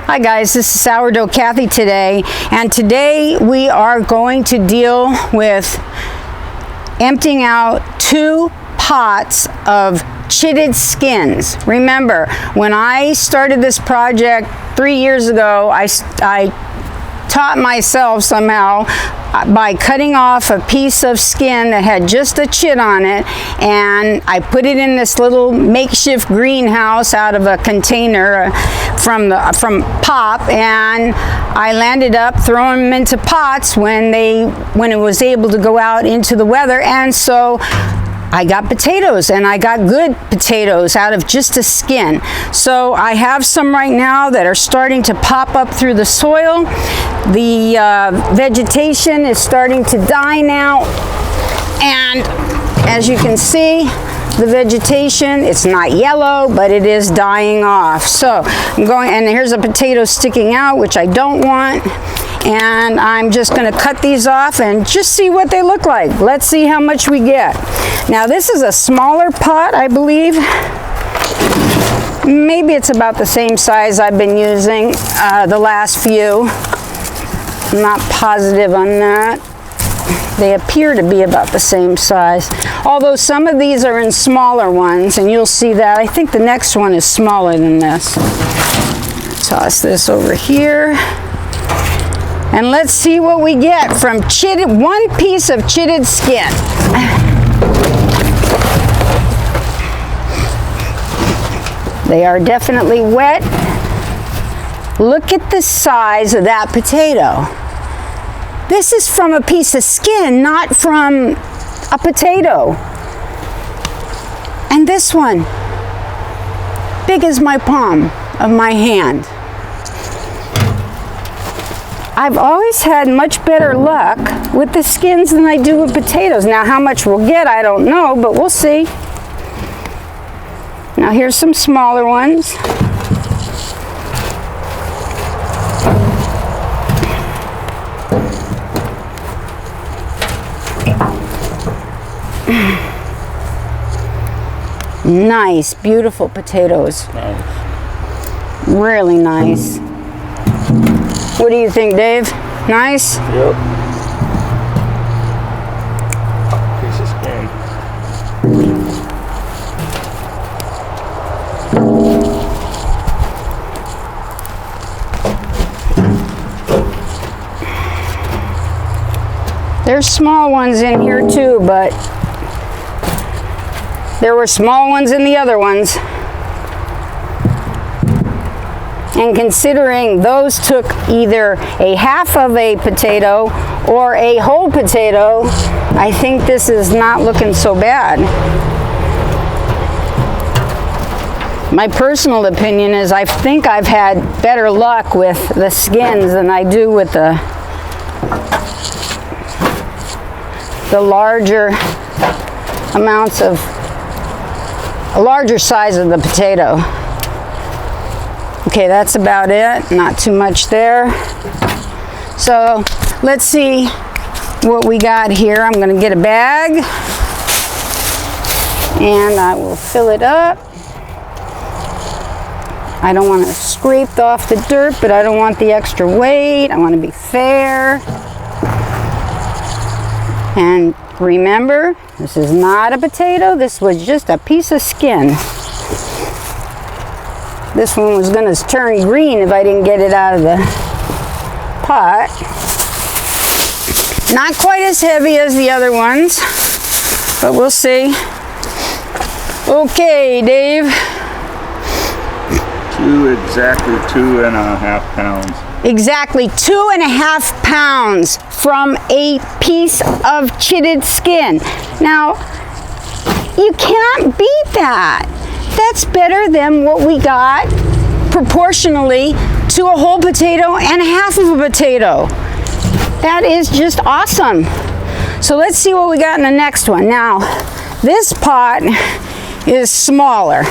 Hi guys, this is Sourdough Kathy today, and today we are going to deal with emptying out 2 pots of chitted skins. Remember, when I started this project 3 years ago, I taught myself somehow by cutting off a piece of skin that had just a chit on it, and I put it in this little makeshift greenhouse out of a container from pop, and I landed up throwing them into pots when it was able to go out into the weather, and so I got potatoes, and I got good potatoes out of just a skin. So I have some right now that are starting to pop up through the soil. The vegetation is starting to die now, and as you can see, the vegetation, it's not yellow, but it is dying off. So I'm going, and here's a potato sticking out, which I don't want. And I'm just going to cut these off and just see what they look like. Let's see how much we get. Now this is a smaller pot, I believe. Maybe it's about the same size I've been using the last few. I'm not positive on that. They appear to be about the same size. Although some of these are in smaller ones, and you'll see that. I think the next one is smaller than this. Toss this over here. And let's see what we get from chitted, 1 piece of chitted skin. They are definitely wet. Look at the size of that potato. This is from a piece of skin, not from a potato. And this one, big as my palm of my hand. I've always had much better luck with the skins than I do with potatoes. Now how much we'll get, I don't know, but we'll see. Now here's some smaller ones. Nice, beautiful potatoes. Nice. Really nice. What do you think, Dave? Nice? Yep. Piece of skin. There's small ones in here too, but there were small ones in the other ones. And considering those took either a half of a potato or a whole potato, I think this is not looking so bad. My personal opinion is I think I've had better luck with the skins than I do with the larger amounts of, a larger size of the potato. Okay, that's about it. Not too much there. So let's see what we got here. I'm going to get a bag and I will fill it up. I don't want to scrape off the dirt, but I don't want the extra weight. I want to be fair. And remember, this is not a potato. This was just a piece of skin. This one was going to turn green if I didn't get it out of the pot. Not quite as heavy as the other ones, but we'll see. Okay, Dave. Exactly 2.5 pounds. Exactly 2.5 pounds from a piece of chitted skin. Now, you can't beat that. That's better than what we got proportionally to a whole potato and half of a potato. That is just awesome. So let's see what we got in the next one. Now, this pot is smaller.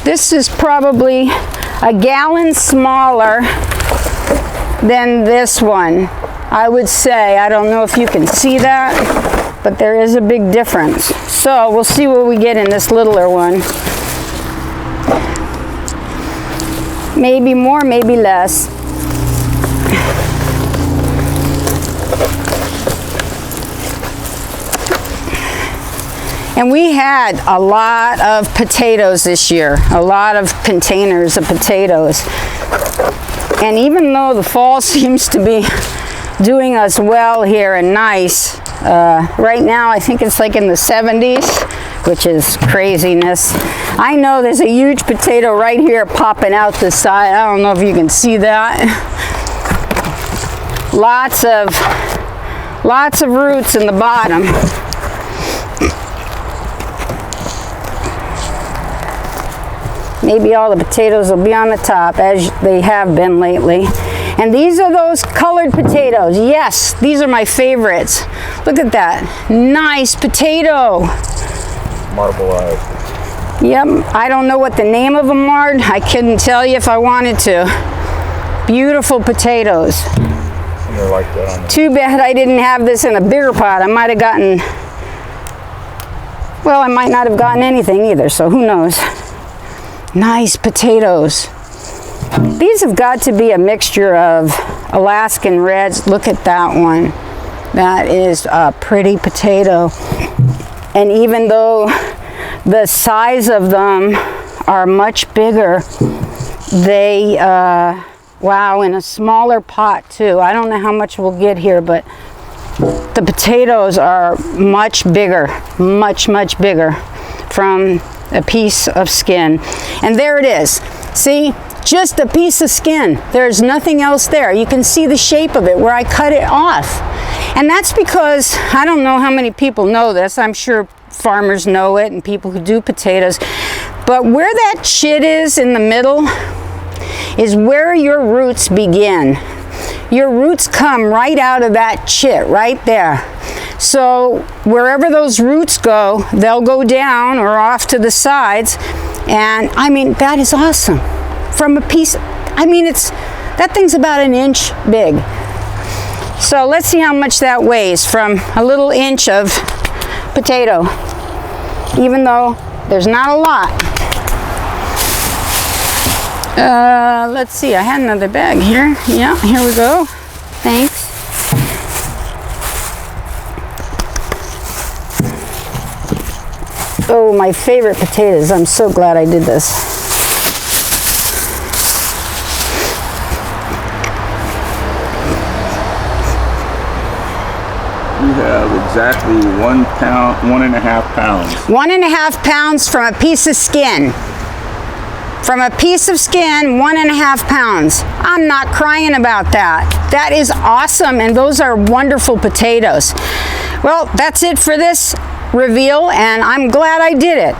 This is probably a gallon smaller than this one, I would say. I don't know if you can see that, but there is a big difference. So we'll see what we get in this littler one. Maybe more, maybe less. And we had a lot of potatoes this year, a lot of containers of potatoes. And even though the fall seems to be doing us well here and nice, right now I think it's like in the 70s, which is craziness. I know there's a huge potato right here popping out the side. I don't know if you can see that. Lots of roots in the bottom. Maybe all the potatoes will be on the top, as they have been lately. And these are those colored potatoes. Yes, these are my favorites. Look at that. Nice potato. Marble eyes. Yep, I don't know what the name of them are. I couldn't tell you if I wanted to. Beautiful potatoes. And they're like that on the... Too bad I didn't have this in a bigger pot. I might have gotten, well, I might not have gotten anything either, so who knows. Nice potatoes. These have got to be a mixture of Alaskan Reds. Look at that one. That is a pretty potato. And even though the size of them are much bigger, they, wow, in a smaller pot too. I don't know how much we'll get here, but the potatoes are much bigger, much bigger from a piece of skin. And there it is. See, just a piece of skin. There's nothing else there. You can see the shape of it where I cut it off. And that's because, I don't know how many people know this. I'm sure farmers know it and people who do potatoes. But where that chit is in the middle is where your roots begin. Your roots come right out of that chit right there. So wherever those roots go, they'll go down or off to the sides. And I mean, that is awesome. From a piece, I mean, that thing's about an inch big. So let's see how much that weighs from a little inch of potato, even though there's not a lot. Let's see, I had another bag here. Yeah, here we go. Thanks. Oh, my favorite potatoes. I'm so glad I did this. We have exactly 1 pound, 1.5 pounds. 1.5 pounds from a piece of skin. From a piece of skin, 1.5 pounds. I'm not crying about that. That is awesome, and those are wonderful potatoes. Well, that's it for this reveal, and I'm glad I did it,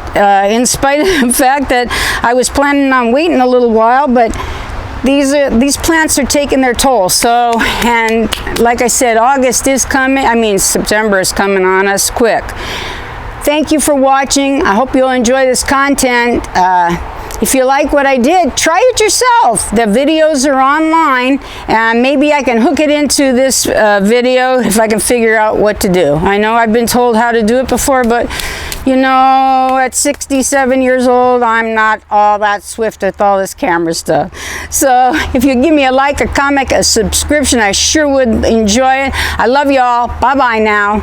in spite of the fact that I was planning on waiting a little while, but these plants are taking their toll. So, and like I said, August is coming, September is coming on us quick. Thank you for watching. I hope you'll enjoy this content. If you like what I did, try it yourself. The videos are online, and maybe I can hook it into this video if I can figure out what to do. I know I've been told how to do it before, but you know, at 67 years old, I'm not all that swift with all this camera stuff. So if you give me a like, a comment, a subscription, I sure would enjoy it. I love you all. Bye-bye now.